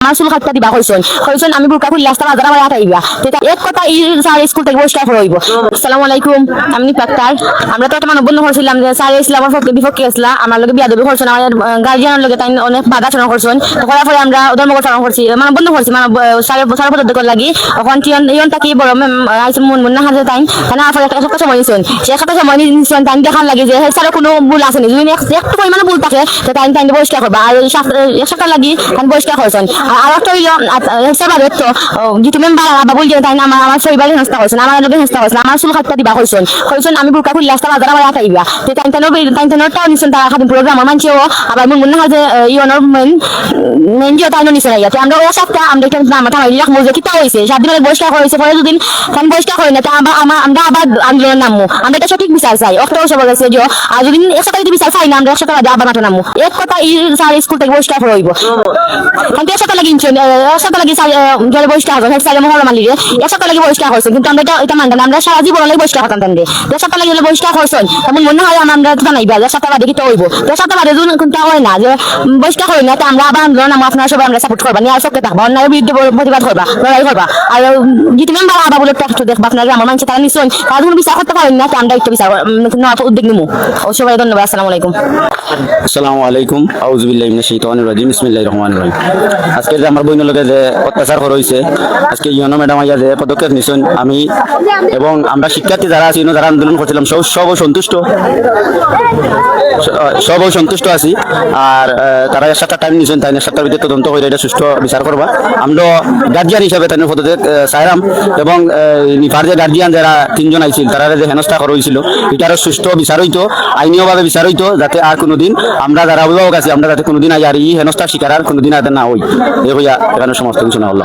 আমার চুল কাটটা দিবা কইছেন কইছেন আমি বুরকা খুললে রাস্তা বাজার আমার আটাইবা এটা এক কথা এই স্যার স্কুল থেকে বসকা হইব। আসসালামু আলাইকুম, আমি পাক্তার। আমরা তো একটা মানববন্ধ করছিলাম যে স্যার ইসলাম আমার বিপক্ষে আসলা আমার লগে বিয়াদবি করছেন, আমার গার্জিয়ানের লগে তাই অনেক বাধা চরণ করছেন। করার পরে আমরা ধর্মঘট চরণ করছি, মানববন্ধ করছি স্যারের পদ্ধতি লাগি। এখন ইয়নটা কি বড় আইসুন মন না হাজে তাই তাই আপনার একটা সময় নিয়েছেন, সে একটা সময় নিয়েছেন তাই দেখান লাগে যে স্যারের কোনো ভুল আছে নি, যদি একটু পরিমাণে ভুল থাকে তাই তাই বহিষ্কার করবা। আর এক সপ্তাহ লাগি তাই বহিষ্কার করছেন। আর একটা তো যেহেতু মেম্বার আবার বলছে তাই না আমার পরিবারের সংস্থা করছেন, আমার লোকের সংস্থা করছেন, আমার চুল কাটটা দিবা কইছেন কইছেন আমি বুরকা খুললে রাস্তা বাজার আমার আটাইবা তাই টাও নিছেন তারা খাদিম প্রোগ্রাম আমার মানছেও আবার মনে হয় যে ইয়নর মেন যে তাই নিছেন আইয়া আমরা ও সপ্তাহ আমরা একটা নাম থামাই রাখবো যে কিতা হয়েছে 7 দিনের বহিষ্কার হয়েছে, পরে দুদিন কারণ বহিষ্কার হয় না আমরা আবার আন্দোলন নামবো। আমরা এটা সঠিক বিচার চাই, অক্টোবর সব বলেছে যে আর যদি 1 সপ্তাহ যদি বিচার চাই না আমরা 1 সপ্তাহ আবার মাঠে নামবো। এক কথা এই স্যার স্কুল থেকে বহিষ্কার হইব কিন্তু 1 সপ্তাহ লাগি জলে বহিষ্কার হবে স্যারের মহল মালিরে 1 সপ্তাহ লাগি বহিষ্কার হয়েছে কিন্তু আমরা এটা মানতাম না, আমরা সারা জীবন লাগে বহিষ্কার হতাম তান্ডে 1 সপ্তাহ লাগি বহিষ্কার হয়েছেন এমন মনে হয় আমরা তো জানাইবা 1 সপ্তাহ বাদে কিতা হইব। 1 সপ্তাহ বাদে যদি কিন্তু হয় না যে বহিষ্কার হয় না আমরা আবার আন্দোলন আপনারা সবাই আমরা সাপোর্ট করবা নিয়ে সবকে থাকবা অন্যায়ের বিরুদ্ধে প্রতিবাদ করবা লড়াই করবা। আর যেহেতু মেম্বার আবার বলে একটু দেখবা আপনারা আমার মানুষ তারা নিশ্চয় তারা যখন বিচার করতে পারেন না আমরা একটু বিচার উদ্যোগ নিবো। সবাই ধন্যবাদ, আসসালামু আলাইকুম। আসসালামু আলাইকুম, আউযু বিল্লাহি মিনাশ শাইতানির রাজিম, বিসমিল্লাহির রহমানির রহিম। আজকে যে আমার বইনের লগে যে অত্যাচার করা হয়েছে, আজকে ইউনো ম্যাডাম আইয়া যে পদক্ষেপ নিছেন, আমি এবং আমরা শিক্ষার্থী যারা আছি যারা আন্দোলন করছিলাম সব সন্তুষ্ট আছি। আর তারা 1 সপ্তাহ টাইম নিছেন, তাই 1 সপ্তাহের ভিতরে তদন্ত করে এটা সুষ্ঠু বিচার করবা। আমরা গার্জিয়ান হিসাবে তাদের পদত্যাগ চাইলাম এবং নিফার যে গার্জিয়ান যারা 3 জন আইছিল তারা যে হেনস্থা করা হয়েছিল এটারও সুষ্ঠু বিচার হইতো, আইনীয়ভাবে বিচার হইতো, যাতে আর কোনোদিন আমরা যারা অভিভাবক আছি আমরা যাতে কোনোদিন আর এই হেনস্থার শিকার আর কোনোদিন আর না হই। এ হইয়া এখানে সমস্ত কিছু না হলো।